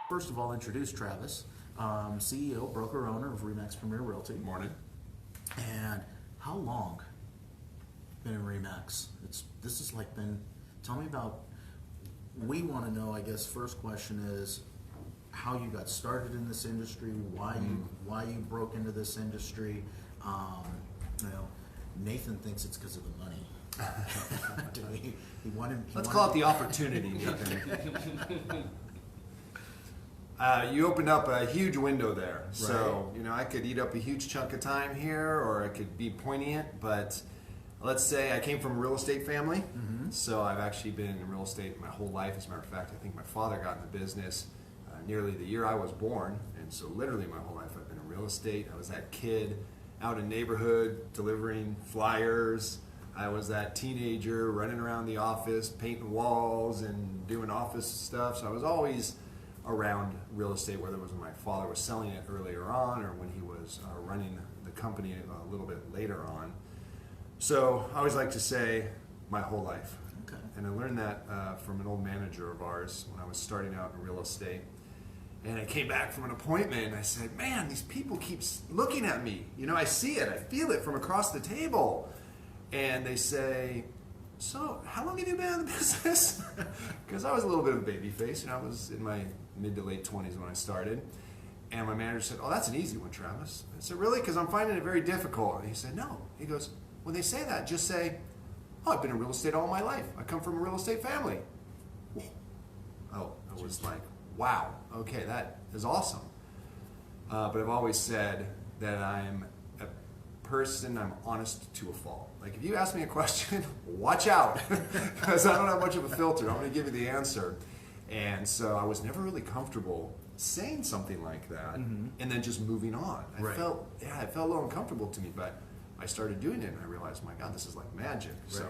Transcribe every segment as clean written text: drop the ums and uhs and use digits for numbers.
First of all, introduce Travis, CEO, broker owner of Remax Premier Realty. Morning. And how long been in Remax? This has like been. Tell me about. We want to know. I guess first question is how you got started in this industry, why you broke into this industry. Nathan thinks it's because of the money. Let's call it the opportunity. You opened up a huge window there. Right. So, I could eat up a huge chunk of time here, or I could be poignant, but let's say I came from a real estate family. Mm-hmm. So I've actually been in real estate my whole life. As a matter of fact, I think my father got in the business nearly the year I was born. And so literally my whole life I've been in real estate. I was that kid out in neighborhood delivering flyers. I was that teenager running around the office, painting walls and doing office stuff. So I was always around real estate, whether it was when my father was selling it earlier on or when he was running the company a little bit later on. So I always like to say my whole life. Okay. And I learned that from an old manager of ours when I was starting out in real estate. And I came back from an appointment and I said, man, these people keep looking at me. I see it, I feel it from across the table. And they say, so how long have you been in the business? Because I was a little bit of a baby face. I was in my mid to late 20s when I started. And my manager said, oh, that's an easy one, Travis. I said, really? Because I'm finding it very difficult. And he said, no. He goes, when they say that, just say, oh, I've been in real estate all my life. I come from a real estate family. Oh, I was like, wow, okay, that is awesome. But I've always said that I'm a person, I'm honest to a fault. Like if you ask me a question, watch out, because I don't have much of a filter. I'm going to give you the answer. And so I was never really comfortable saying something like that and then just moving on. It felt a little uncomfortable to me, but I started doing it and I realized, my God, this is like magic. Right. So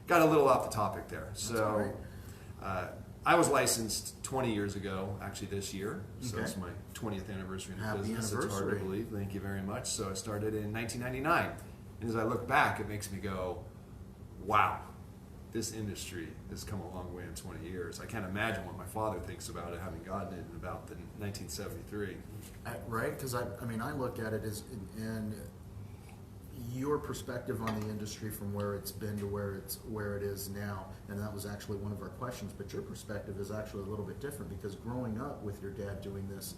got a little off the topic there. That's so I was licensed 20 years ago, actually this year. So it's my 20th anniversary in the business. It's hard to believe. Thank you very much. So I started in 1999. And as I look back, it makes me go, wow, this industry has come a long way in 20 years. I can't imagine what my father thinks about it, having gotten it in about the 1973. Right? Because I look at it as, and your perspective on the industry from where it's been to where it is now, and that was actually one of our questions, but your perspective is actually a little bit different because growing up with your dad doing this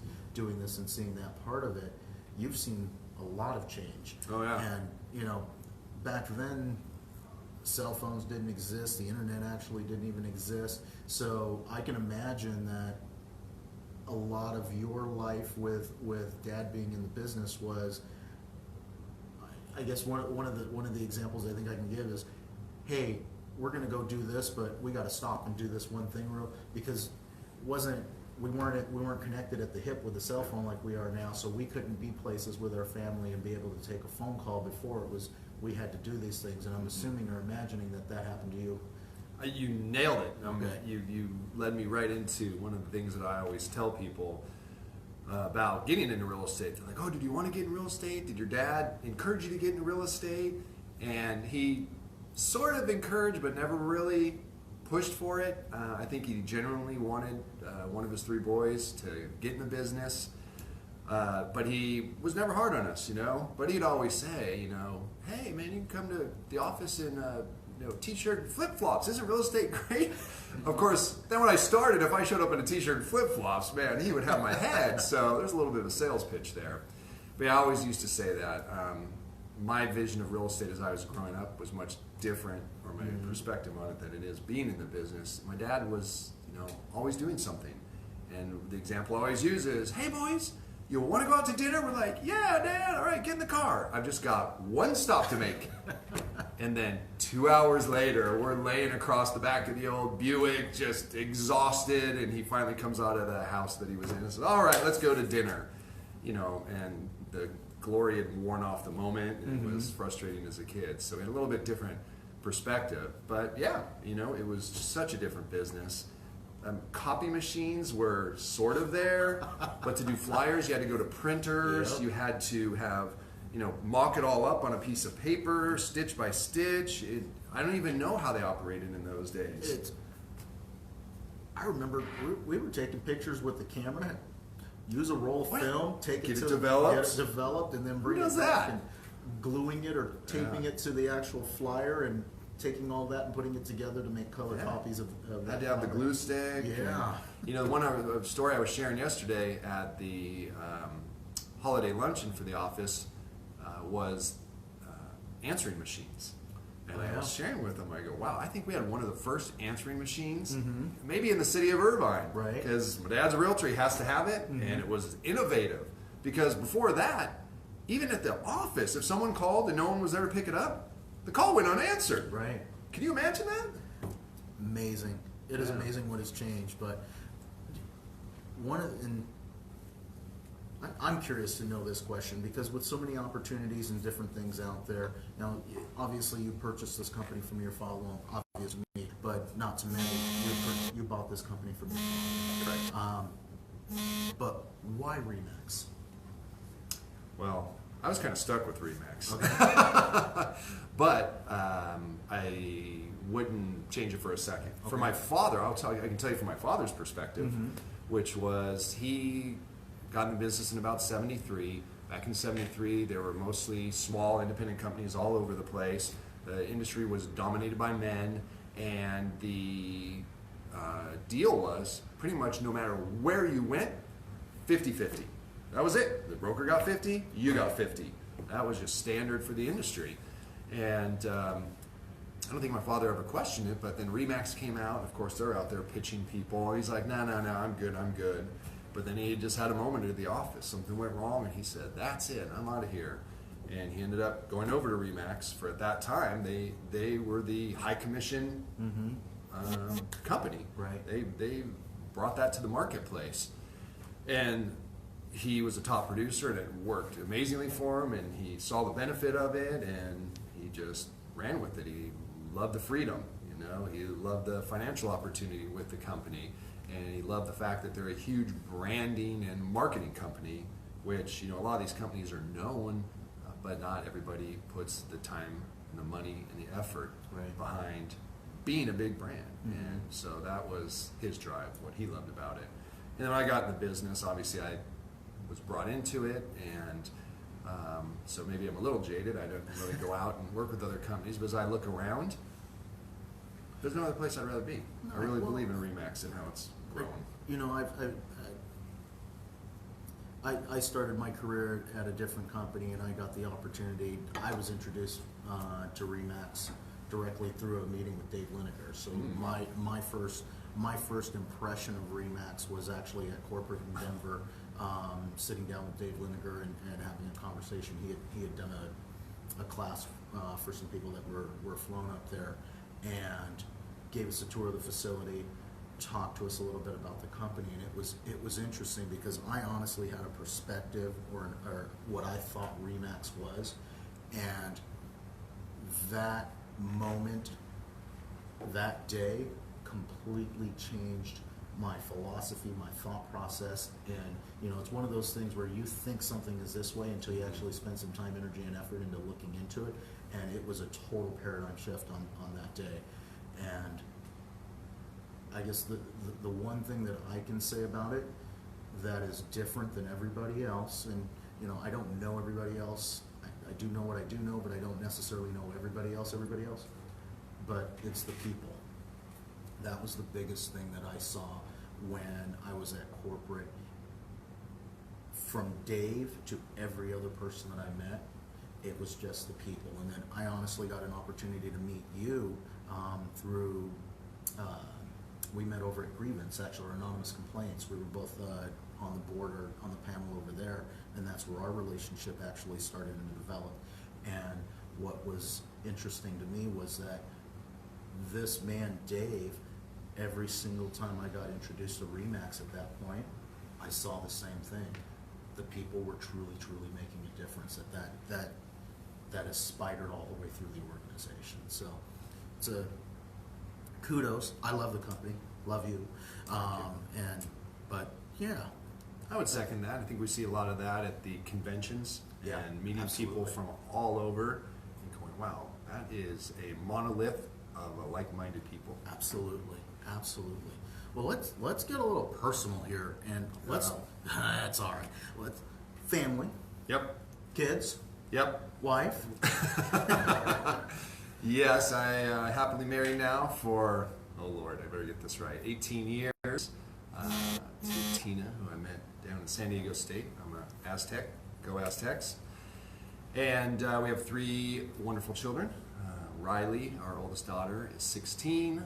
and seeing that part of it, you've seen a lot of change. Oh yeah. And back then cell phones didn't exist, the internet actually didn't even exist, so I can imagine that a lot of your life with dad being in the business was, I guess one of the examples I think I can give is, hey, we're going to go do this, but we got to stop and do this one thing because we weren't connected at the hip with the cell phone like we are now, so we couldn't be places with our family and be able to take a phone call before it was we had to do these things. And I'm assuming or imagining that happened to you. You nailed it. Okay. You led me right into one of the things that I always tell people about getting into real estate. They're like, oh, did you want to get in real estate? Did your dad encourage you to get into real estate? And he sort of encouraged but never really pushed for it. I think he genuinely wanted one of his three boys to get in the business. But he was never hard on us, But he'd always say, hey, man, you can come to the office in t-shirt and flip-flops. Isn't real estate great? Of course, then when I started, if I showed up in a t-shirt and flip-flops, man, he would have my head. So there's a little bit of a sales pitch there. But I always used to say that. My vision of real estate as I was growing up was much different, or my perspective on it, than it is being in the business. My dad was, always doing something. And the example I always use is, hey, boys, you want to go out to dinner? We're like, yeah, Dad, all right, get in the car. I've just got one stop to make. And then 2 hours later, we're laying across the back of the old Buick, just exhausted, and he finally comes out of the house that he was in and says, all right, let's go to dinner. And the glory had worn off the moment, and it was frustrating as a kid. So we had a little bit different perspective. But yeah, it was such a different business. Copy machines were sort of there, but to do flyers, you had to go to printers. Yep. You had to have, mock it all up on a piece of paper, stitch by stitch. I don't even know how they operated in those days. I remember we were taking pictures with the camera, use a roll of What? film, take Get it it to developed? get it developed, and then bring Who it does back that? and gluing it or taping it to the actual flyer and taking all that and putting it together to make color Yeah. copies of that. Had to have the flyer. glue stick. Yeah. And, a story I was sharing yesterday at the holiday luncheon for the office was answering machines. And I was sharing with them, I go, wow, I think we had one of the first answering machines, maybe in the city of Irvine. Right. Because my dad's a realtor, he has to have it, and it was innovative. Because before that, even at the office, if someone called and no one was there to pick it up, the call went unanswered. Right. Can you imagine that? Amazing. It is Yeah. amazing what has changed, but I'm curious to know this question because with so many opportunities and different things out there, now obviously you purchased this company from your father, well, obviously me, but not to many. You bought this company from your father. Correct. But why Remax? Well, I was kind of stuck with Remax. But I wouldn't change it for a second. For my father, I can tell you from my father's perspective, which was he got in the business in about 73. Back in 73, there were mostly small independent companies all over the place. The industry was dominated by men, and the deal was pretty much no matter where you went, 50-50. That was it. The broker got 50, you got 50. That was just standard for the industry. And I don't think my father ever questioned it, but then Remax came out. Of course, they're out there pitching people. He's like, no, I'm good. But then he just had a moment at the office. Something went wrong, and he said, that's it, I'm out of here. And he ended up going over to Remax. For at that time, they were the high commission company. Right. They brought that to the marketplace. And he was a top producer, and it worked amazingly for him, and he saw the benefit of it, and he just ran with it. He loved the freedom, he loved the financial opportunity with the company, and he loved the fact that they're a huge branding and marketing company, which, a lot of these companies are known, but not everybody puts the time and the money and the effort behind being a big brand. And so that was his drive, what he loved about it. And then when I got in the business, obviously I was brought into it, and so maybe I'm a little jaded. I don't really go out and work with other companies, but as I look around, there's no other place I'd rather be. I really believe in Remax and how it's grown. I started my career at a different company, and I got the opportunity. I was introduced to Remax directly through a meeting with Dave Lineker. So my first impression of Remax was actually at corporate in Denver, sitting down with Dave Lineker and having a conversation. He had done a class for some people that were flown up there, and gave us a tour of the facility, talked to us a little bit about the company, and it was interesting because I honestly had a perspective or what I thought Remax was, and that moment, that day, completely changed my philosophy, my thought process, and it's one of those things where you think something is this way until you actually spend some time, energy, and effort into looking into it, and it was a total paradigm shift on that day. And I guess the one thing that I can say about it that is different than everybody else, and I don't know everybody else. I do know what I do know, but I don't necessarily know everybody else. But it's the people. That was the biggest thing that I saw when I was at corporate. From Dave to every other person that I met, it was just the people. And then I honestly got an opportunity to meet you through, we met over at Grievance, actually, or Anonymous Complaints. We were both on the board or on the panel over there, and that's where our relationship actually started to develop. And what was interesting to me was that this man, Dave, every single time I got introduced to Remax at that point, I saw the same thing. The people were truly making a difference. That has spidered all the way through the organization. So it's a kudos. I love the company. Love you. But yeah. I would second that. I think we see a lot of that at the conventions and meeting absolutely. people from all over and going, wow, that is a monolith of like-minded people. Absolutely. Well, let's get a little personal here, and let's. That's all right. Let's family, Yep. kids, Yep. wife. Yes, I happily married now for, oh Lord, I better get this right, 18 years. To Tina, who I met down in San Diego State. I'm an Aztec, go Aztecs. And we have 3 wonderful children. Riley, our oldest daughter, is 16.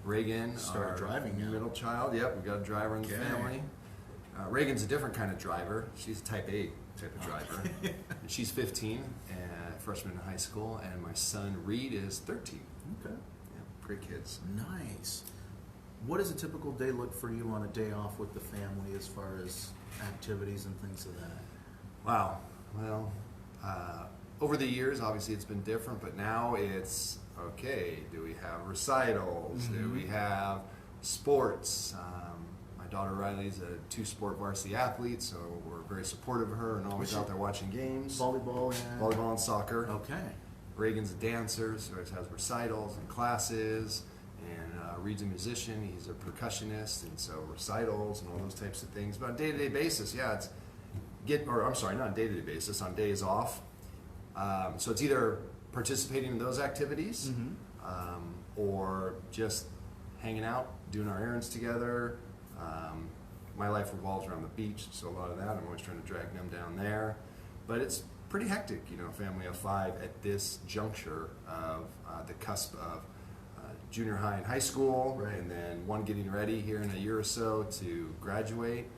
Reagan, Started our driving now. middle child. Yep, we've got a driver in the Okay. family. Reagan's a different kind of driver. She's a type A type of driver. And she's 15, freshman in high school, and my son Reed is 13. Okay. Yeah, great kids. Nice. What does a typical day look for you on a day off with the family as far as activities and things of that? Wow. Well, over the years, obviously it's been different, but now it's okay. Do we have recitals? Do we have sports? My daughter Riley's a 2-sport varsity athlete, so we're very supportive of her and always out there watching games. Volleyball and Volleyball and soccer. Okay. Reagan's a dancer, so he has recitals and classes. And Reed's a musician, he's a percussionist, and so recitals and all those types of things. But on a day-to-day basis, yeah, it's not on a day-to-day basis, on days off. So it's either participating in those activities or just hanging out, doing our errands together. My life revolves around the beach, so a lot of that, I'm always trying to drag them down there. But it's pretty hectic, family of 5 at this juncture of the cusp of junior high and high school, Right. and then one getting ready here in a year or so to graduate.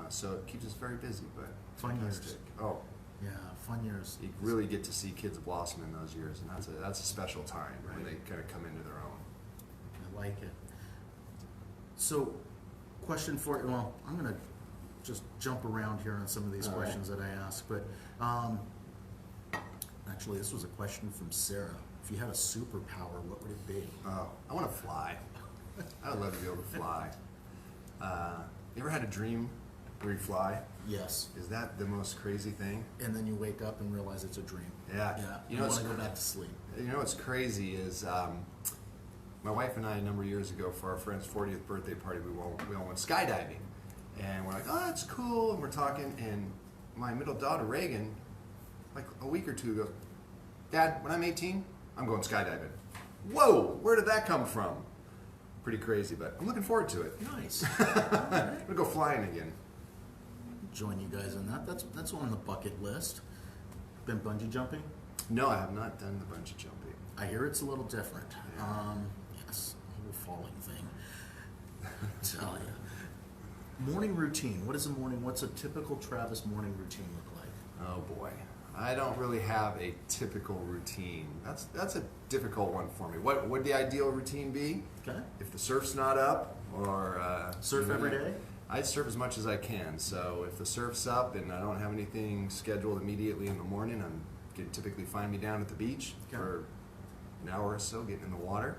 So it keeps us very busy, but Fun years. fantastic. Oh, Yeah, fun years. you really get to see kids blossom in those years, and that's a special time when they kind of come into their own. I like it. So, question for you. Well, I'm going to just jump around here on some of these All questions that I asked, but actually, this was a question from Sarah. If you had a superpower, what would it be? Oh, I want to fly. I would love to be able to fly. You ever had a dream where you fly? Yes. Is that the most crazy thing? And then you wake up and realize it's a dream. Yeah. Yeah. You You know, want it's to go back to sleep. You know what's crazy is my wife and I a number of years ago for our friend's 40th birthday party, we all went skydiving, and we're like, oh, that's cool, and we're talking, and my middle daughter Reagan, like a week or two ago, Dad, when I'm 18, I'm going skydiving. Whoa, where did that come from? Pretty crazy, but I'm looking forward to it. Nice. I'm gonna go flying again. Join you guys in that. That's on the bucket list. Been bungee jumping? No, I have not done the bungee jumping. I hear it's a little different. Yeah. Yes, the whole falling thing. Tell you. Morning routine. What's a typical Travis morning routine look like? Oh boy, I don't really have a typical routine. That's a difficult one for me. What would the ideal routine be? Okay. If the surf's not up, or Surf every day? I surf as much as I can. So if the surf's up and I don't have anything scheduled immediately in the morning, you can typically find me down at the beach Okay. for an hour or so, getting in the water.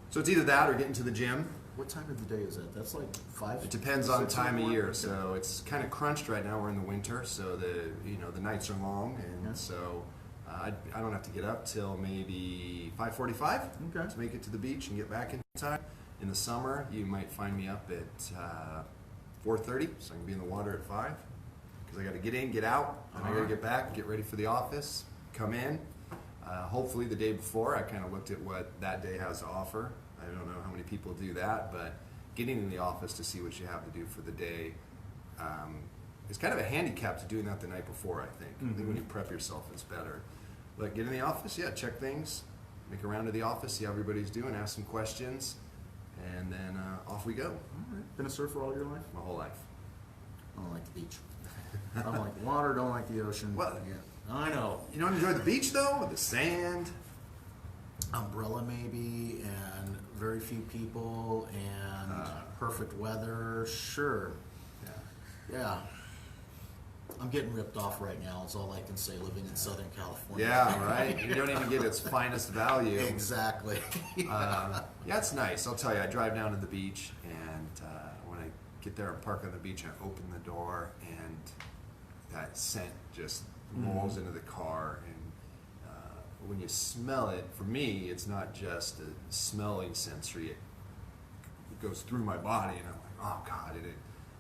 So it's either that or getting to the gym. What time of the day is that? That's like 5? It depends on 6 in the time of morning? year. Okay. So it's kind of crunched right now. We're in the winter, so the nights are long, and Yeah. so I don't have to get up till maybe 5:45 Okay. to make it to the beach and get back in time. In the summer, you might find me up at 4:30, so I can be in the water at 5, because I got to get in, get out, and I got to get back, get ready for the office, come in. Hopefully the day before, I kind of looked at what that day has to offer. I don't know how many people do that, but getting in the office to see what you have to do for the day is kind of a handicap to doing that the night before, I think. I think when you prep yourself, it's better. But get in the office, yeah, check things, make a round of the office, see how everybody's doing, ask some questions, and then off we go. All right. Been a surfer all your life? My whole life. I don't like the beach. I don't like the water, don't like the ocean. Well, yeah. I know. You don't enjoy the beach, though? With the sand? Umbrella maybe, and very few people, and perfect weather. Sure. Yeah. Yeah. I'm getting ripped off right now, is all I can say, living in Southern California. Yeah, right? You don't even get its finest value. Exactly. Yeah, it's nice. I'll tell you, I drive down to the beach, and when I get there and park on the beach, I open the door, and that scent just rolls into the car. And when you smell it, for me, it's not just a smelling sensory. It goes through my body, and I'm like, oh God,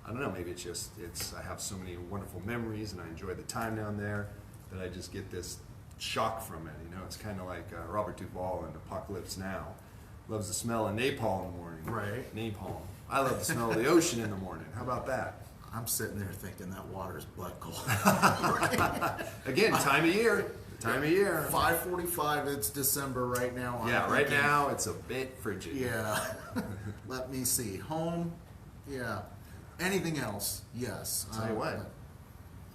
I don't know, maybe I have so many wonderful memories, and I enjoy the time down there that I just get this shock from it. You know, it's kind of like Robert Duvall in Apocalypse Now. Loves the smell of napalm in the morning. Right. Napalm. I love the smell of the ocean in the morning. How about that? I'm sitting there thinking that water's butt cold. Again, time of year. Time of year. 5:45. It's December right now. Yeah, right now it's a bit frigid. Yeah. Let me see. Home. Yeah. Anything else? Yes. Tell you what,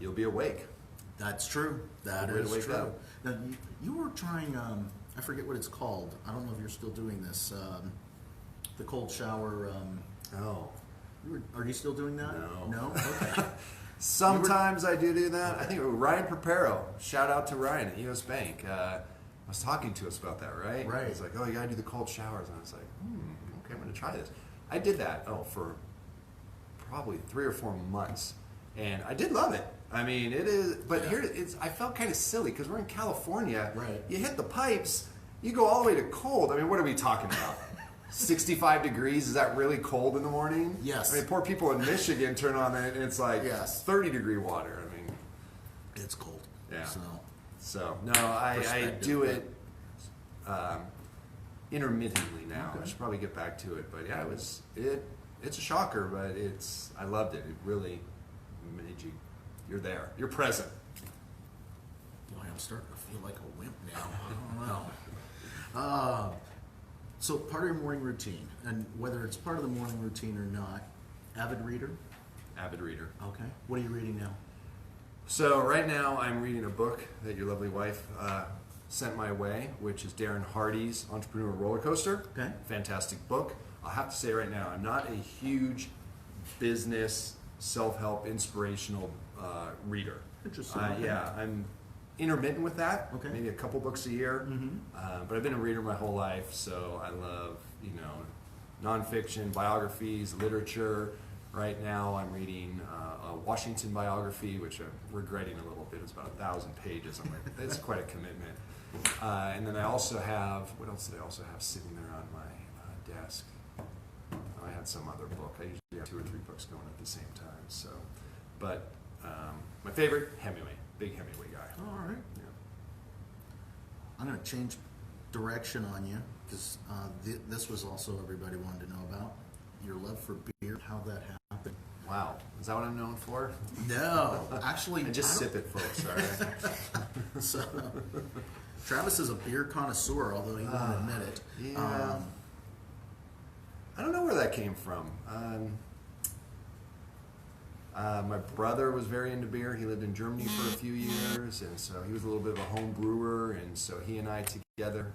you'll be awake. That's true. That Way to is wake true. up. Now, you were trying. I forget what it's called. I don't know if you're still doing this. The cold shower. Oh. Are you still doing that? No. No. Okay. Sometimes I do that. I think Ryan Preparo. Shout out to Ryan at US Bank. Was talking to us about that, right? Right. He's like, oh, you gotta do the cold showers, and I was like, okay, I'm gonna try this. I did that. For probably 3 or 4 months, and I did love it. I mean, it is, but Yeah. here I felt kind of silly because we're in California. Right. You hit the pipes, you go all the way to cold. I mean, what are we talking about? 65 degrees? Is that really cold in the morning? Yes. I mean, poor people in Michigan turn on it and it's like Yes. 30-degree water. I mean, It's cold. Yeah. So so no, I Perspective, do it intermittently now. Okay. I should probably get back to it, but yeah, it's a shocker, but I loved it. It really made you're there. You're present. boy, I'm starting to feel like a wimp now. I don't know. So part of your morning routine, and whether it's part of the morning routine or not, avid reader. Avid reader. Okay. What are you reading now? So right now I'm reading a book that your lovely wife sent my way, which is Darren Hardy's Entrepreneur Roller Coaster. Okay. Fantastic book. I'll have to say right now, I'm not a huge business, self-help, inspirational reader. Interesting. Okay. Yeah, I'm intermittent with that. Okay. Maybe a couple books a year. Mm-hmm. But I've been a reader my whole life, so I love, nonfiction, biographies, literature. Right now I'm reading a Washington biography, which I'm regretting a little bit. It's about 1,000 pages. I'm like, it's quite a commitment. And then I also have, what else did I also have sitting there on my desk? I had some other book. I usually have 2 or 3 books going at the same time. So, but my favorite, Hemingway, big Hemingway guy. All right. Yeah. I'm going to change direction on you because this was also everybody wanted to know about your love for beer. How that happened? Wow, is that what I'm known for? No, actually, I just sip it, folks. Sorry. So, Travis is a beer connoisseur, although he won't admit it. Yeah. I don't know where that came from. My brother was very into beer. He lived in Germany for a few years, and so he was a little bit of a home brewer, and so he and I together,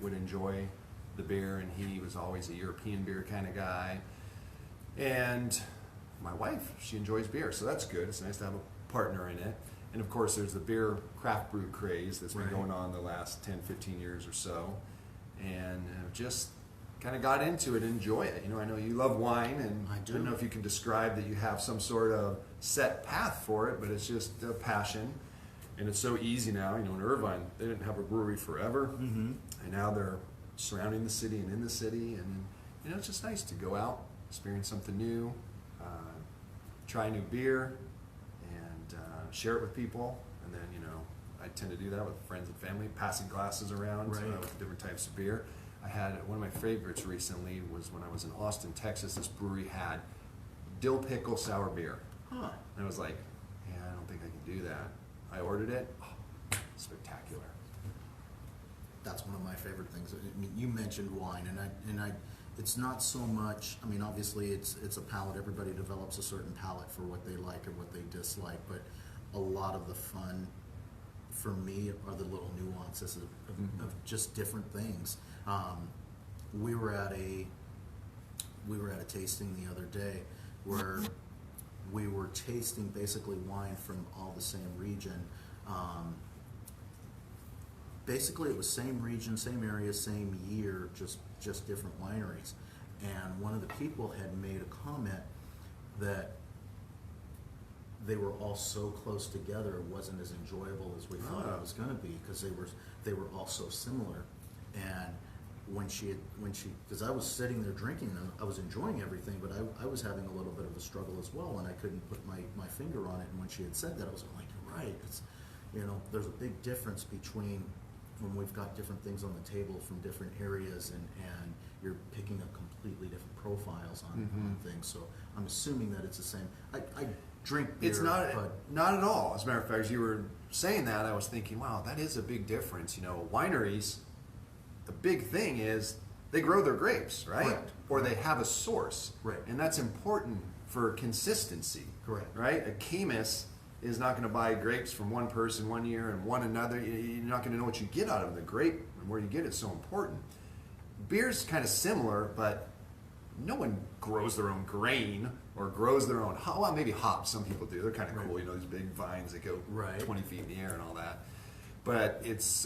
would enjoy the beer, and he was always a European beer kind of guy. And my wife, she enjoys beer, so that's good. It's nice to have a partner in it. And of course, there's the beer craft brew craze that's been Right. going on the last 10, 15 years or so. And just kind of got into it and enjoy it. I know you love wine, and I do. don't know if you can describe that you have some sort of set path for it, but it's just a passion. And it's so easy now. In Irvine, they didn't have a brewery forever. Mm-hmm. And now they're surrounding the city and in the city. And, it's just nice to go out, experience something new, try new beer, and share it with people. And then, I tend to do that with friends and family, passing glasses around Right. With different types of beer. I had one of my favorites recently was when I was in Austin, Texas. This brewery had dill pickle sour beer. Huh. And I was like, yeah, I don't think I can do that. I ordered it. Oh, spectacular. That's one of my favorite things. I mean, you mentioned wine, and I, it's not so much. I mean, obviously, it's a palate. Everybody develops a certain palate for what they like or what they dislike. But a lot of the fun for me are the little nuances of just different things. We were at a tasting the other day where we were tasting basically wine from all the same region. Basically, it was same region, same area, same year, just different wineries. And one of the people had made a comment that they were all so close together, it wasn't as enjoyable as we thought it was going to be because they were all so similar. And because I was sitting there drinking and I was enjoying everything, but I was having a little bit of a struggle as well, and I couldn't put my finger on it. And when she had said that, I was like, you're right. It's, there's a big difference between when we've got different things on the table from different areas, and you're picking up completely different profiles on things. So I'm assuming that it's the same. I drink beer, It's not, but not at all. As a matter of fact, as you were saying that, I was thinking, wow, that is a big difference. Wineries, the big thing is they grow their grapes, right? Correct. Or they have a source. Right. And that's important for consistency. Correct. Right? A chemist is not going to buy grapes from one person one year and one another. You're not going to know what you get out of the grape, and where you get it so important. Beer's kind of similar, but no one grows their own grain or grows their own hop. Well, maybe hops. Some people do. They're kind of cool. These big vines that go 20 feet in the air and all that. But it's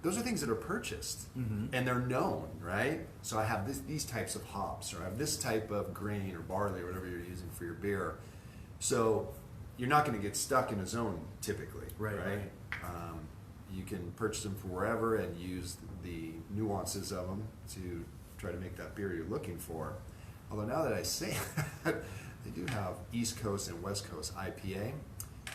those are things that are purchased and they're known, right? So I have these types of hops, or I have this type of grain or barley or whatever you're using for your beer. So you're not going to get stuck in a zone typically, right? You can purchase them from wherever and use the nuances of them to try to make that beer you're looking for. Although now that I say that, they do have East Coast and West Coast IPA,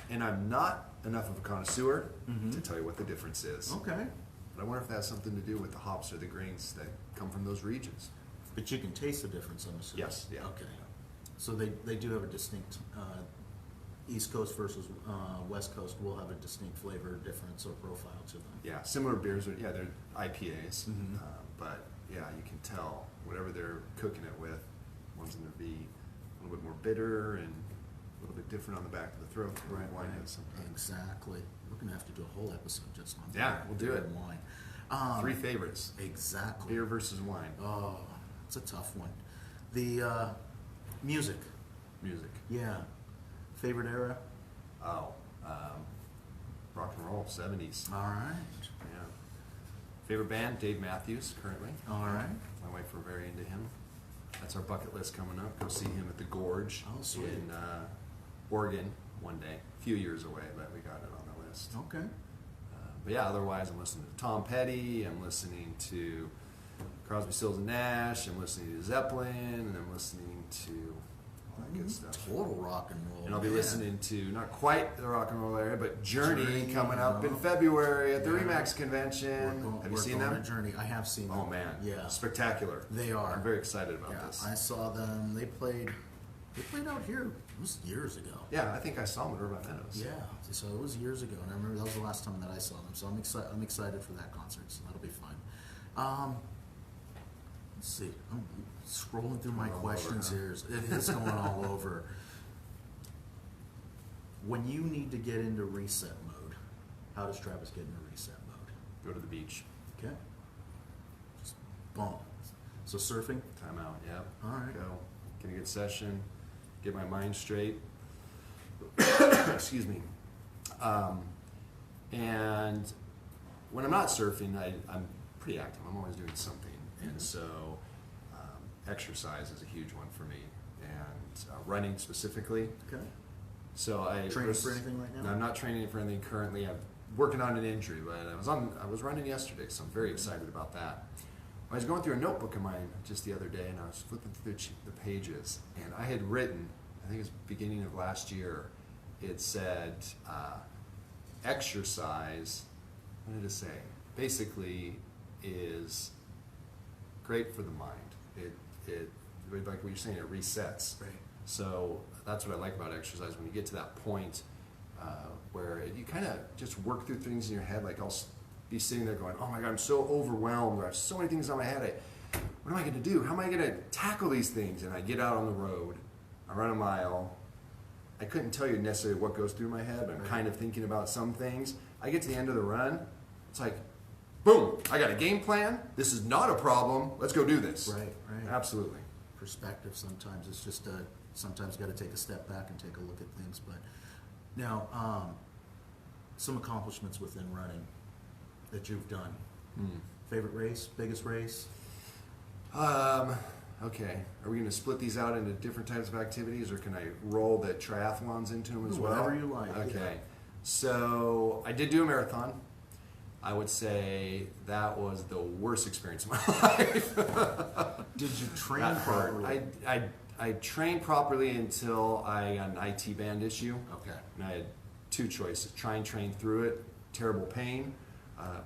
and I'm not enough of a connoisseur to tell you what the difference is. okay. But I wonder if that has something to do with the hops or the grains that come from those regions. But you can taste the difference, I'm assuming. Yes, yeah. Okay. So they do have a distinct, East Coast versus West Coast will have a distinct flavor difference or profile to them. Yeah, similar beers are, they're IPAs, but yeah, you can tell whatever they're cooking it with, one's going to be a little bit more bitter and a little bit different on the back of the throat than wine is sometimes. Exactly. We're going to have to do a whole episode just on Yeah, beer, we'll do beer it. and wine. 3 favorites. Exactly. Beer versus wine. Oh, it's a tough one. The music. Music. Yeah. Favorite era? Oh, rock and roll, 70s. All right. Yeah. Favorite band, Dave Matthews, currently. All right. My wife, we're very into him. That's our bucket list coming up. Go see him at the Gorge Oh, sweet. in Oregon one day. A few years away, but we got it on the list. Okay. But yeah, otherwise I'm listening to Tom Petty, I'm listening to Crosby, Stills and Nash, I'm listening to Zeppelin, and I'm listening to all that good stuff. Total rock and roll. And I'll be man. listening to, not quite the rock and roll area, but Journey, Journey, coming up in February at the Yeah. Remax Convention. Have you we're seen going them? on Journey. I have seen them. Oh man, Yeah. spectacular. They are. I'm very excited about Yeah, this. I saw them. They played out here. It was years ago. Yeah, I think I saw them at Irvine Meadows. Yeah, so it was years ago, and I remember that was the last time that I saw them. So I'm excited. I'm excited for that concert. So that'll be fun. Let's see. I'm scrolling through my All over, questions huh? here. It is going all over. When you need to get into reset mode, how does Travis get into reset mode? Go to the beach. Okay. Just boom. So surfing. Time out. Yep. All right. Go. Get a good session. Get my mind straight. Excuse me. And when I'm not surfing, I'm pretty active. I'm always doing something. And so exercise is a huge one for me. And running specifically. Okay. So I Training for anything right now? No, I'm not training for anything currently. I'm working on an injury, but I was running yesterday, so I'm very excited about that. I was going through a notebook of mine just the other day, and I was flipping through the pages, and I had written, I think it was beginning of last year, it said exercise, what did it say? Basically is great for the mind. It like what you're saying, it resets. Right. So that's what I like about exercise. When you get to that point where you kind of just work through things in your head, like I'll be sitting there going, oh my God, I'm so overwhelmed. I have so many things on my head. What am I going to do? How am I going to tackle these things? And I get out on the road. I run a mile. I couldn't tell you necessarily what goes through my head, but I'm kind of thinking about some things. I get to the end of the run. It's like, boom, I got a game plan. This is not a problem. Let's go do this. Right. Absolutely. Perspective sometimes. It's just sometimes got to take a step back and take a look at things. But now, some accomplishments within running that you've done. Favorite race, biggest race? Okay. Are we going to split these out into different types of activities, or can I roll the triathlons into them as well? Whatever you like. Okay. Yeah. So I did do a marathon. I would say that was the worst experience of my life. Did you train That hurt. properly? I trained properly until I got an IT band issue. Okay. And I had two choices: try and train through it, terrible pain,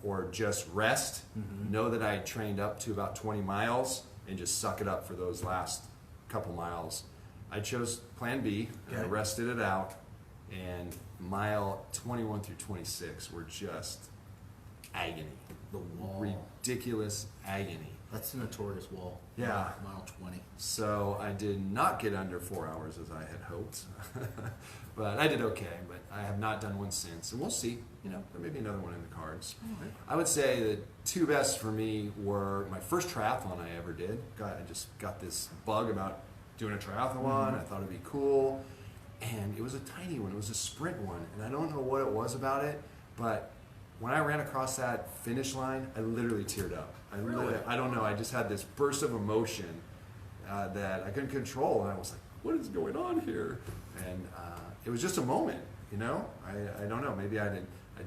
or just rest. Know that I had trained up to about 20 miles and just suck it up for those last couple miles. I chose Plan B. And I Okay. rested it out, and mile 21 through 26 were just agony, The wall. ridiculous agony. That's the notorious wall. Yeah. Mile 20. So I did not get under 4 hours as I had hoped, but I did okay. But I have not done one since, and we'll see. You know, there may be another one in the cards. All right. I would say the two best for me were my first triathlon I ever did. I just got this bug about doing a triathlon. I thought it'd be cool, and it was a tiny one. It was a sprint one, and I don't know what it was about it, but when I ran across that finish line, I literally teared up. Really? I don't know. I just had this burst of emotion that I couldn't control, and I was like, "What is going on here?" And it was just a moment, you know. I don't know. Maybe I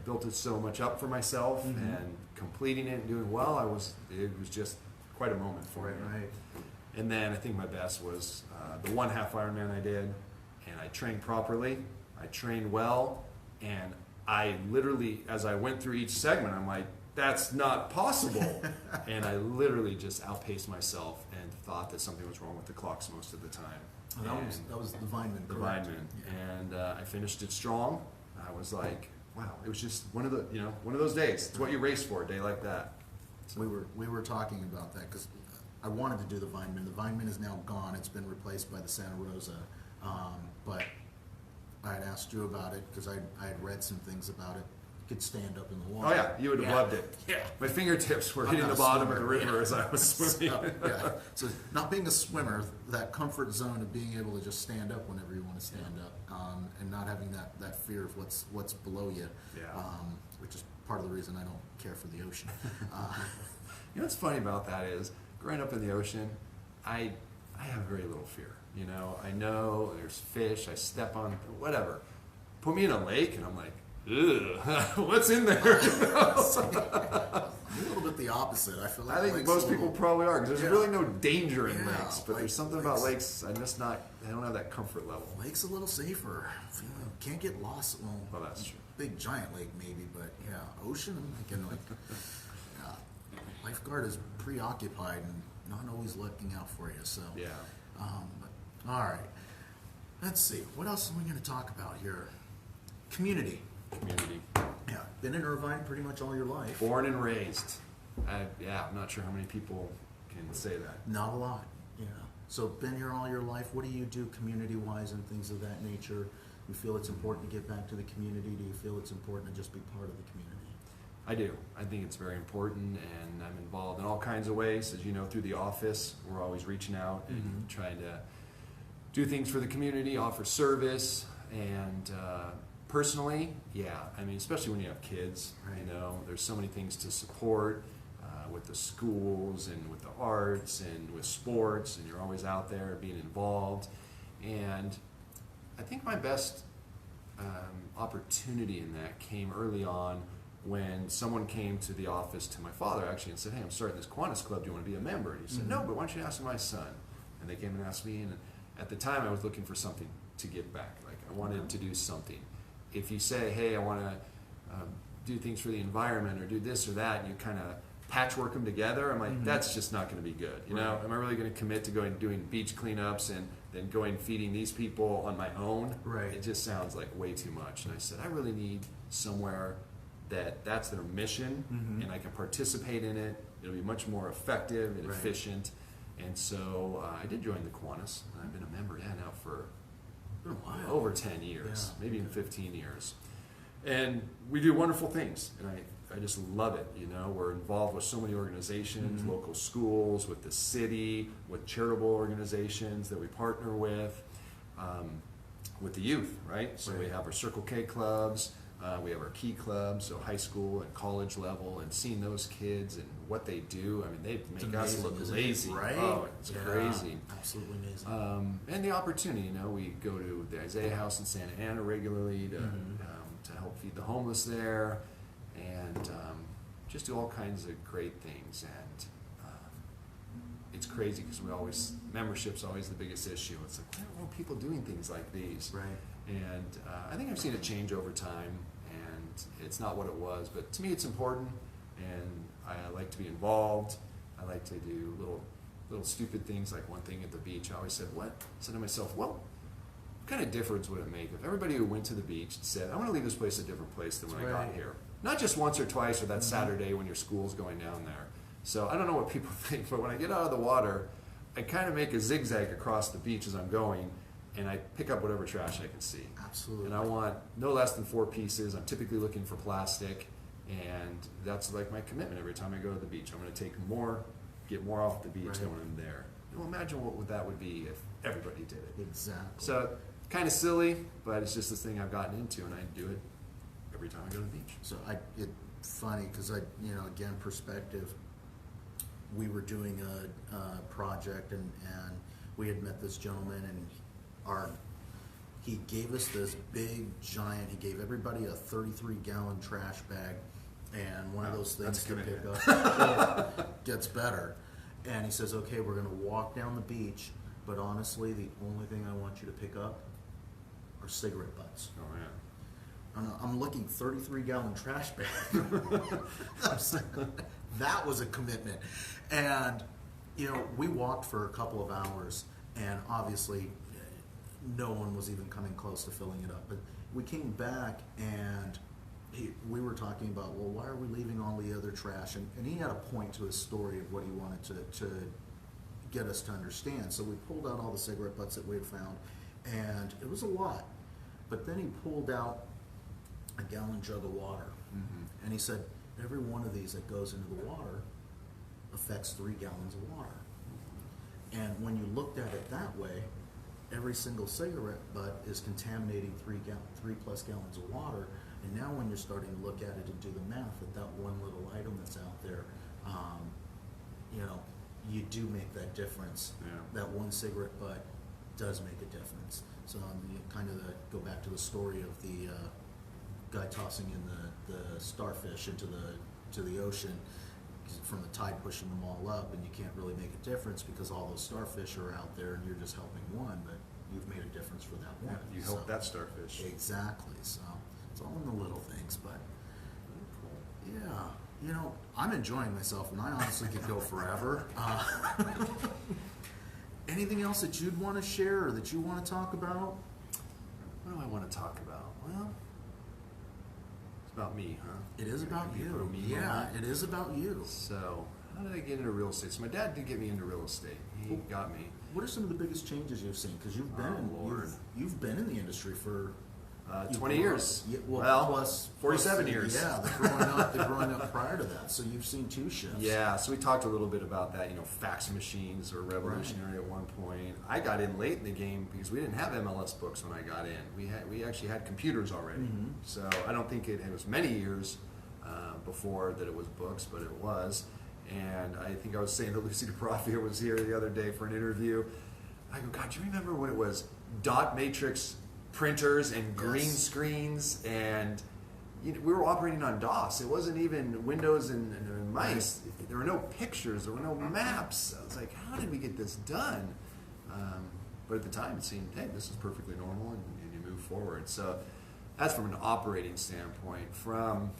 built it so much up for myself, and completing it and doing well, it was just quite a moment for me. Right. And then I think my best was the 1/2 Ironman I did, and I trained properly, I trained well, and I literally, as I went through each segment, I'm like, that's not possible. And I literally just outpaced myself and thought that something was wrong with the clocks most of the time. Well, And that was the Vineman. the correct? Vineman. Yeah. And I finished it strong. I was like, wow, it was just one of those days. It's what you race for, a day like that. We were talking about that because I wanted to do the Vineman. The Vineman is now gone. It's been replaced by the Santa Rosa. But I had asked you about it because I had read some things about it. You could stand up in the water. Oh yeah, you would have loved it. Yeah. My fingertips were I'm hitting not the a bottom of the swimmer, river yeah. as I was swimming. Yeah. So not being a swimmer, that comfort zone of being able to just stand up whenever you want to stand up, and not having that fear of what's below you, Yeah. which is part of the reason I don't care for the ocean. You know what's funny about that is, growing up in the ocean, I have very little fear. You know, I know there's fish, I step on whatever. Put me in a lake and I'm like, ugh, what's in there? I'm a little bit the opposite. I feel like I think lake's most a people little- probably are, because there's Yeah. really no danger in Yeah, lakes, but there's lakes- something about lakes, I don't have that comfort level. Lake's a little safer. You can't get lost. Well, that's true. Big giant lake maybe, but yeah, ocean. I'm thinking like, yeah, lifeguard is preoccupied and not always looking out for you. So Yeah. but, all right. Let's see. What else are we going to talk about here? Community. Community. Yeah, been in Irvine pretty much all your life. Born and raised. I'm not sure how many people can say that. Not a lot. Yeah. So been here all your life. What do you do community-wise and things of that nature? You feel it's important to give back to the community? Do you feel it's important to just be part of the community? I do. I think it's very important, and I'm involved in all kinds of ways. As you know, through the office, we're always reaching out and trying to do things for the community, offer service, and personally, yeah. I mean, especially when you have kids, Right. you know, there's so many things to support with the schools and with the arts and with sports, and you're always out there being involved. And I think my best opportunity in that came early on when someone came to the office to my father actually and said, "Hey, I'm starting this Kiwanis Club. Do you want to be a member?" And he said, "No, but why don't you ask my son?" And they came and asked me, and at the time I was looking for something to give back. Like I wanted to do something. If you say, "Hey, I want to do things for the environment or do this or that," and you kind of patchwork them together, I'm like, that's just not going to be good. You know, am I really going to commit to going doing beach cleanups and then going feeding these people on my own? Right. It just sounds like way too much. And I said, I really need somewhere that's their mission, and I can participate in it. It'll be much more effective and Right. efficient. And so I did join the Kiwanis, and I've been a member now for Been a while. over 10 years, Yeah. maybe even 15 years. And we do wonderful things, and I just love it. You know, we're involved with so many organizations, local schools, with the city, with charitable organizations that we partner with the youth, right? So we Right. have our Circle K clubs, we have our Key clubs, so high school and college level, and seeing those kids and what they do, I mean, they It's make us amazing, look isn't it? lazy. Right? Oh, it's Yeah, crazy. Absolutely amazing. And the opportunity, you know, we go to the Isaiah House in Santa Ana regularly to help feed the homeless there, and just do all kinds of great things. And it's crazy because membership's always the biggest issue. It's like, why aren't people doing things like these? Right. And I think I've seen it change over time, and it's not what it was, but to me it's important, and I like to be involved. I like to do little stupid things, like one thing at the beach. I always said to myself, well, what kind of difference would it make if everybody who went to the beach said, I want to leave this place a different place than when I got here? Not just once or twice or that Saturday when your school's going down there. So I don't know what people think, but when I get out of the water, I kind of make a zigzag across the beach as I'm going, and I pick up whatever trash I can see. Absolutely. And I want no less than 4 pieces. I'm typically looking for plastic, and that's like my commitment every time I go to the beach. I'm going to get more off the beach than when I'm there. Well, imagine what that would be if everybody did it. Exactly. So kind of silly, but it's just this thing I've gotten into, and I do it every time I go to the beach. So it's funny because again, perspective. We were doing a project, and we had met this gentleman, and he gave us this big giant. He gave everybody a 33-gallon trash bag, and one of those things to pick up gets better. And he says, "Okay, we're going to walk down the beach, but honestly, the only thing I want you to pick up are cigarette butts." Oh man. I'm looking 33-gallon trash bag. That was a commitment. And, we walked for a couple of hours, and obviously no one was even coming close to filling it up. But we came back, and we were talking about, well, why are we leaving all the other trash? And he had a point to his story of what he wanted to get us to understand. So we pulled out all the cigarette butts that we had found, and it was a lot. But then he pulled out a gallon jug of water, and he said, every one of these that goes into the water affects 3 gallons of water. And when you looked at it that way, every single cigarette butt is contaminating 3+ gallons of water. And now when you're starting to look at it and do the math, that one little item that's out there, you do make that difference. Yeah. That one cigarette butt does make a difference. So go back to the story of the guy tossing in the starfish into the ocean from the tide pushing them all up, and you can't really make a difference because all those starfish are out there and you're just helping one, but you've made a difference for that one. You helped that starfish. Exactly. So it's all in the little things, but yeah, I'm enjoying myself, and I honestly could go forever. Anything else that you'd want to share or that you want to talk about? What do I want to talk about? Well, it's about me, huh? It is about you. Yeah, it is about you. So, how did I get into real estate? So my dad did get me into real estate. He got me. What are some of the biggest changes you've seen? Because you've been in the industry for 20 years. Well, plus 47 years. Yeah, the growing up prior to that. So you've seen 2 shifts. Yeah, so we talked a little bit about that. Fax machines were revolutionary at one point. I got in late in the game because we didn't have MLS books when I got in. We actually had computers already. So I don't think it was many years before that it was books, but it was. And I think I was saying to Lucy DeProfio was here the other day for an interview. I go, God, do you remember when it was dot matrix printers and green screens, and we were operating on DOS. It wasn't even Windows and mice. There were no pictures. There were no maps. I was like, how did we get this done? But at the time, it seemed, hey, this is perfectly normal, and you move forward. So that's from an operating standpoint. From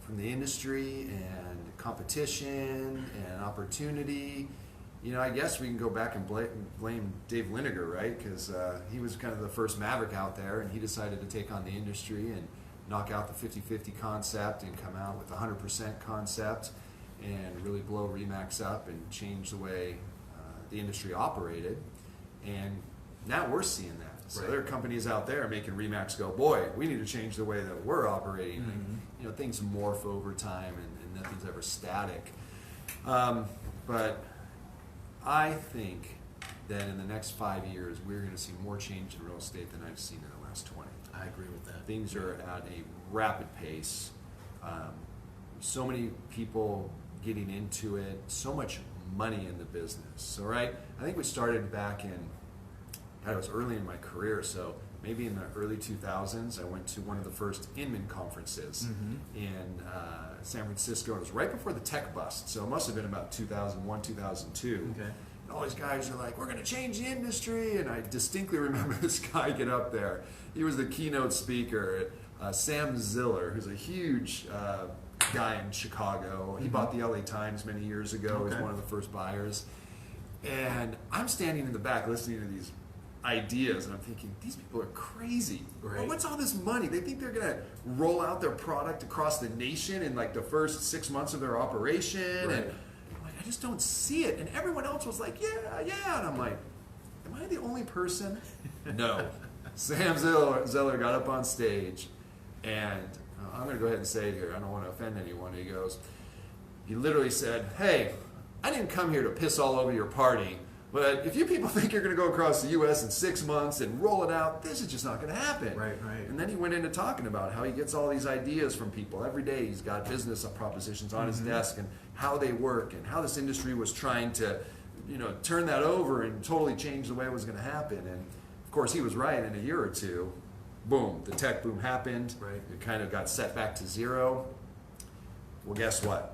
the industry and competition and opportunity, I guess we can go back and blame Dave Liniger, right? Because he was kind of the first maverick out there, and he decided to take on the industry and knock out the 50-50 concept and come out with the 100% concept and really blow RE/MAX up and change the way the industry operated. And now we're seeing that. So there are companies out there making RE/MAX go, boy, we need to change the way that we're operating. And, things morph over time, and nothing's ever static. But I think that in the next 5 years, we're going to see more change in real estate than I've seen in the last 20. I agree with that. Things are at a rapid pace. So many people getting into it, so much money in the business. So, right, I think we started back in, it was early in my career, so maybe in the early 2000s, I went to one of the first Inman conferences in San Francisco. It was right before the tech bust, so it must have been about 2001, 2002. Okay. And all these guys are like, we're going to change the industry. And I distinctly remember this guy get up there. He was the keynote speaker, Sam Ziller, who's a huge guy in Chicago. He bought the LA Times many years ago. He was one of the first buyers. And I'm standing in the back listening to these ideas, and I'm thinking, these people are crazy. Right. What's all this money? They think they're going to roll out their product across the nation in like the first 6 months of their operation. Right. And I'm like, I just don't see it. And everyone else was like, yeah. And I'm like, am I the only person? No. Sam Zeller got up on stage, and I'm going to go ahead and say it here. I don't want to offend anyone. He literally said, hey, I didn't come here to piss all over your party, but if you people think you're going to go across the U.S. in 6 months and roll it out, this is just not going to happen. Right. And then he went into talking about how he gets all these ideas from people. Every day he's got business propositions on his desk and how they work and how this industry was trying to, turn that over and totally change the way it was going to happen. And of course he was right. In a year or two, boom, the tech boom happened. Right. It kind of got set back to zero. Well, guess what?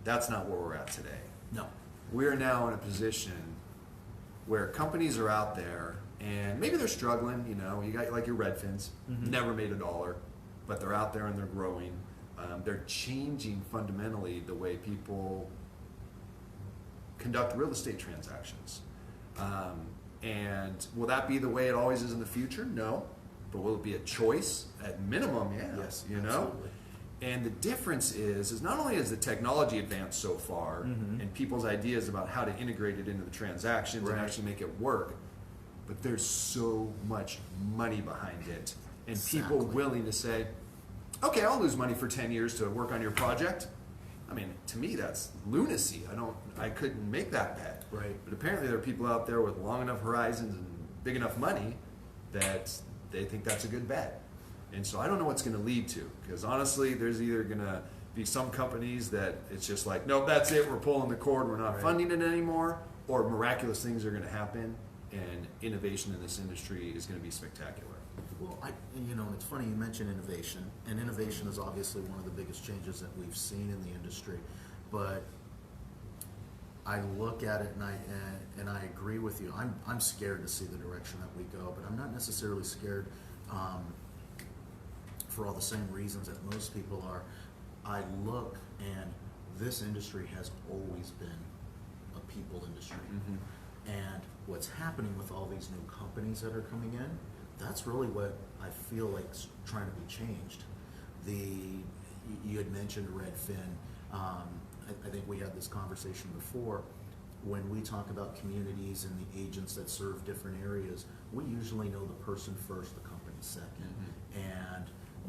That's not where we're at today. No. We're now in a position where companies are out there and maybe they're struggling, you got like your Redfins, never made $1, but they're out there and they're growing. They're changing fundamentally the way people conduct real estate transactions. And will that be the way it always is in the future? No. But will it be a choice? At minimum, yeah. Yes, you know? absolutely. And the difference is not only has the technology advanced so far and people's ideas about how to integrate it into the transactions and actually make it work, but there's so much money behind it. And people willing to say, okay, I'll lose money for 10 years to work on your project. I mean, to me, that's lunacy. I couldn't make that bet. Right. But apparently there are people out there with long enough horizons and big enough money that they think that's a good bet. And so I don't know what's going to lead to, because honestly, there's either going to be some companies that it's just like, nope, that's it, we're pulling the cord, we're not funding it anymore, or miraculous things are going to happen, and innovation in this industry is going to be spectacular. Well, it's funny you mentioned innovation, and innovation is obviously one of the biggest changes that we've seen in the industry. But I look at it and I agree with you. I'm scared to see the direction that we go, but I'm not necessarily scared for all the same reasons that most people are. I look, and this industry has always been a people industry. And what's happening with all these new companies that are coming in, that's really what I feel like is trying to be changed. You had mentioned Redfin. I think we had this conversation before. When we talk about communities and the agents that serve different areas, we usually know the person first, the company second. And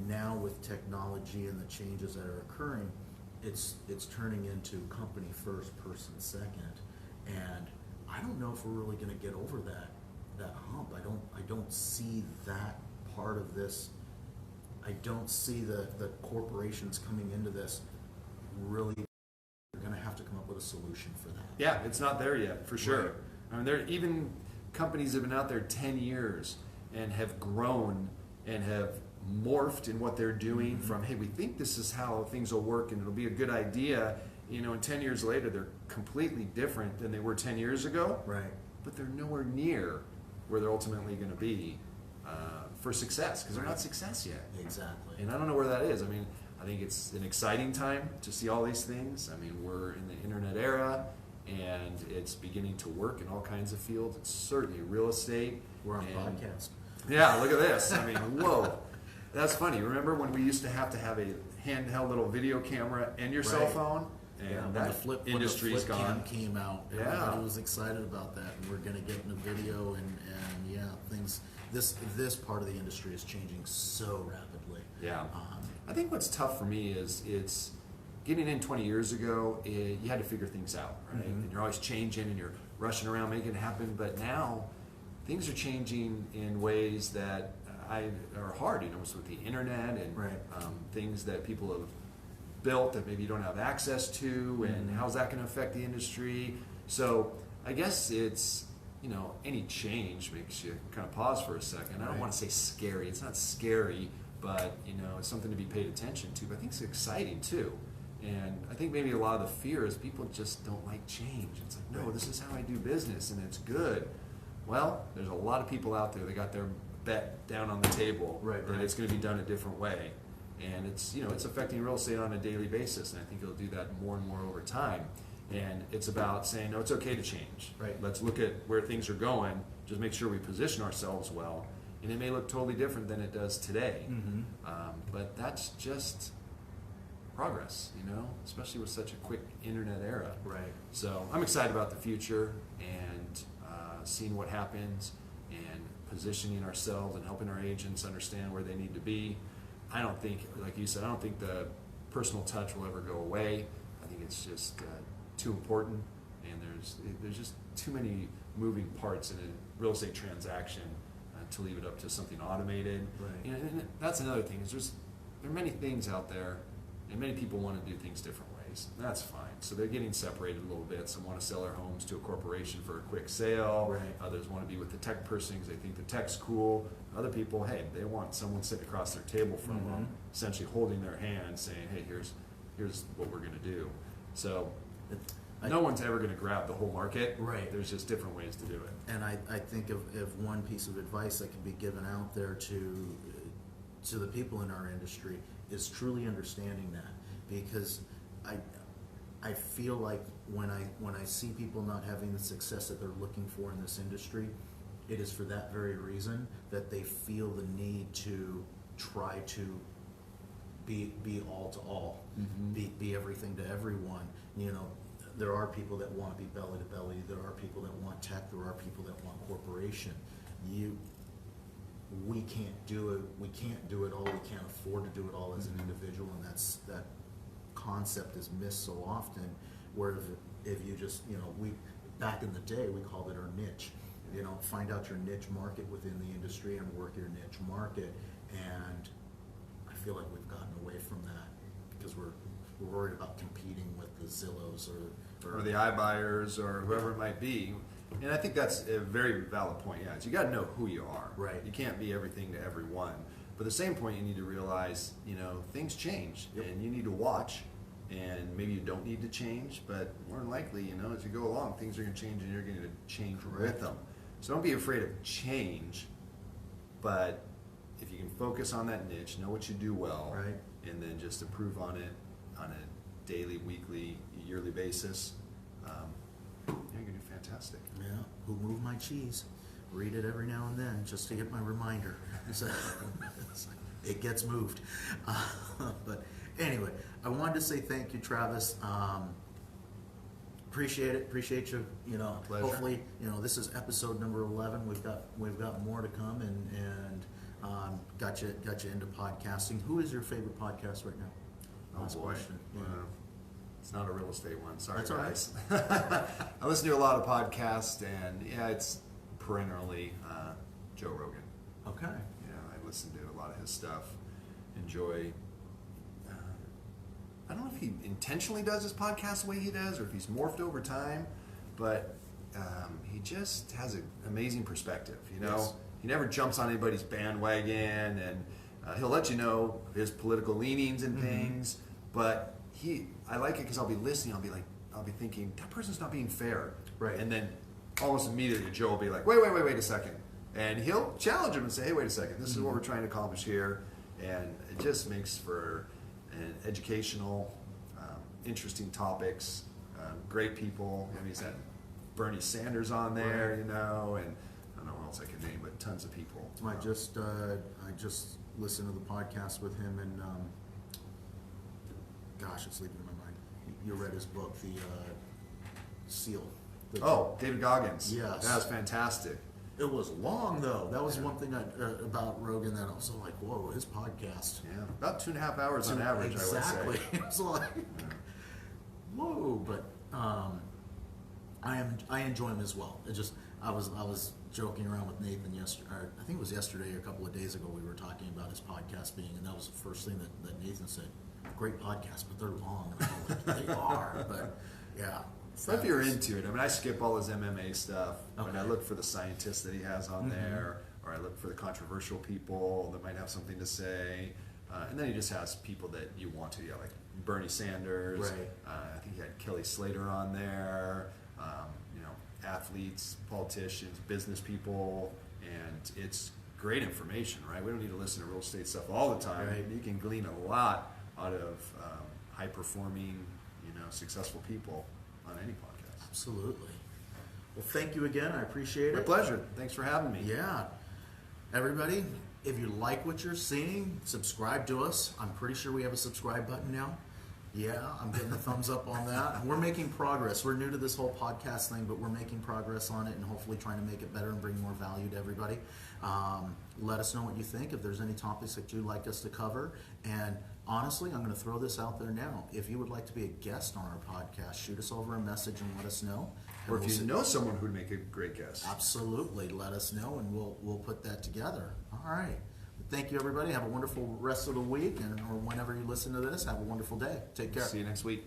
now with technology and the changes that are occurring, it's turning into company first, person second. And I don't know if we're really going to get over that hump. I don't see that part of this. I don't see the corporations coming into this really. They're going to have to come up with a solution for that. Yeah, it's not there yet, for sure. Right. I mean, there even companies have been out there 10 years and have grown and have morphed in what they're doing from, hey, we think this is how things will work and it'll be a good idea, and 10 years later they're completely different than they were 10 years ago. Right. But they're nowhere near where they're ultimately going to be for success, because they're not success yet. Exactly. And I don't know where that is. I mean, I think it's an exciting time to see all these things. I mean, we're in the internet era, and it's beginning to work in all kinds of fields. It's certainly real estate. We're on a podcast. Yeah, look at this. I mean, whoa. That's funny. Remember when we used to have a handheld little video camera and your cell phone? And that industry's gone. Cam came out, Yeah. everybody was excited about that, and we're going to get in a video, and yeah, things. This part of the industry is changing so rapidly. Yeah. I think what's tough for me is it's getting in 20 years ago. You had to figure things out, right? And you're always changing, and you're rushing around making it happen. But now things are changing in ways that are hard. It's with the internet and things that people have built that maybe you don't have access to, and how's that going to affect the industry? So I guess it's any change makes you kind of pause for a second. I don't Right. want to say scary. It's not scary, but it's something to be paid attention to. But I think it's exciting too. And I think maybe a lot of the fear is people just don't like change. It's like, no, Right. this is how I do business and it's good. Well, there's a lot of people out there that got their bet down on the table Right, that right. it's going to be done a different way. And it's affecting real estate on a daily basis. And I think it'll do that more and more over time. And it's about saying, no, it's okay to change. Right. Let's look at where things are going. Just make sure we position ourselves well. And it may look totally different than it does today. Mm-hmm. But that's just progress, especially with such a quick internet era. Right. So I'm excited about the future and seeing what happens and positioning ourselves and helping our agents understand where they need to be. I don't think, like you said, I don't think the personal touch will ever go away. I think it's just too important, and there's just too many moving parts in a real estate transaction to leave it up to something automated. Right. And that's another thing is there are many things out there, and many people want to do things different ways. That's fine. So they're getting separated a little bit. Some want to sell their homes to a corporation for a quick sale. Right. Others want to be with the tech person because they think the tech's cool. Other people, hey, they want someone sitting across their table from them, essentially holding their hand, saying, hey, here's what we're going to do. So no one's ever going to grab the whole market. Right. There's just different ways to do it. And I think of one piece of advice that can be given out there to the people in our industry is truly understanding that, because I feel like when I see people not having the success that they're looking for in this industry, it is for that very reason, that they feel the need to try to be all to all, be everything to everyone. There are people that want to be belly to belly. There are people that want tech. There are people that want corporation. We can't do it. We can't do it all. We can't afford to do it all as an individual, and that concept is missed so often. Where if you just we back in the day we called it our niche. Find out your niche market within the industry and work your niche market. And I feel like we've gotten away from that because we're worried about competing with the Zillows or the iBuyers or whoever it might be. And I think that's a very valid point. Yeah, you got to know who you are. Right. You can't be everything to everyone. But at the same point, you need to realize, things change, and you need to watch. And maybe you don't need to change, but more than likely, as you go along, things are going to change, and you're going to change with them. So don't be afraid of change. But if you can focus on that niche, know what you do well, Right. and then just improve on it on a daily, weekly, yearly basis, you're going to do fantastic. Yeah, Who Moved My Cheese? Read it every now and then just to get my reminder. So, it gets moved. But anyway, I wanted to say thank you, Travis. Appreciate it. Appreciate you. Pleasure. Hopefully, this is episode number 11. We've got more to come, and got you into podcasting. Who is your favorite podcast right now? Last boy. question. Yeah. It's not a real estate one. Sorry, That's all right. guys. I listen to a lot of podcasts, and it's perennially Joe Rogan. Okay. I listen to a lot of his stuff. Enjoy. I don't know if he intentionally does his podcast the way he does, or if he's morphed over time, but he just has an amazing perspective. Yes. He never jumps on anybody's bandwagon, and he'll let you know his political leanings and things. But I like it because I'll be listening. I'll be thinking that person's not being fair, Right. And then almost immediately Joe will be like, wait a second, and he'll challenge him and say, hey, wait a second, this is what we're trying to accomplish here, and it just makes for an educational, interesting topics, great people. He's had Bernie Sanders on there, and I don't know what else I can name, but tons of people. I just listened to the podcast with him, and gosh, it's leaving my mind. You read his book, The Seal. David Goggins. Yes. That was fantastic. It was long though. That was one thing about Rogan that I was like, whoa, his podcast. Yeah, about 2.5 hours on average, Exactly. I would say. It was like, whoa, but I enjoy him as well. I was joking around with Nathan yesterday. I think it was yesterday or a couple of days ago. We were talking about his podcast and that was the first thing that Nathan said. Great podcast, but they're long. And I'm like, they are, but yeah. So if you're into it, I mean, I skip all his MMA stuff, and I Okay. look for the scientists that he has on there, or I look for the controversial people that might have something to say, and then he just has people that you want to, like Bernie Sanders. Right. I think he had Kelly Slater on there. You know, athletes, politicians, business people, and it's great information, right? We don't need to listen to real estate stuff all the time. Right. You can glean a lot out of high-performing, successful people on any podcast. Absolutely. Well, thank you again. I appreciate My it. pleasure. Thanks for having me. Yeah. Everybody, if you like what you're seeing, subscribe to us. I'm pretty sure we have a subscribe button now. Yeah, I'm getting a thumbs up on that. We're making progress. We're new to this whole podcast thing, but we're making progress on it and hopefully trying to make it better and bring more value to everybody. Let us know what you think, if there's any topics that you'd like us to cover. And honestly, I'm going to throw this out there now. If you would like to be a guest on our podcast, shoot us over a message and let us know. And Or if we'll you see- know someone who'd make a great guest. Absolutely, let us know and we'll put that together. All right. Thank you, everybody. Have a wonderful rest of the week, and or whenever you listen to this, have a wonderful day. Take care. See you next week.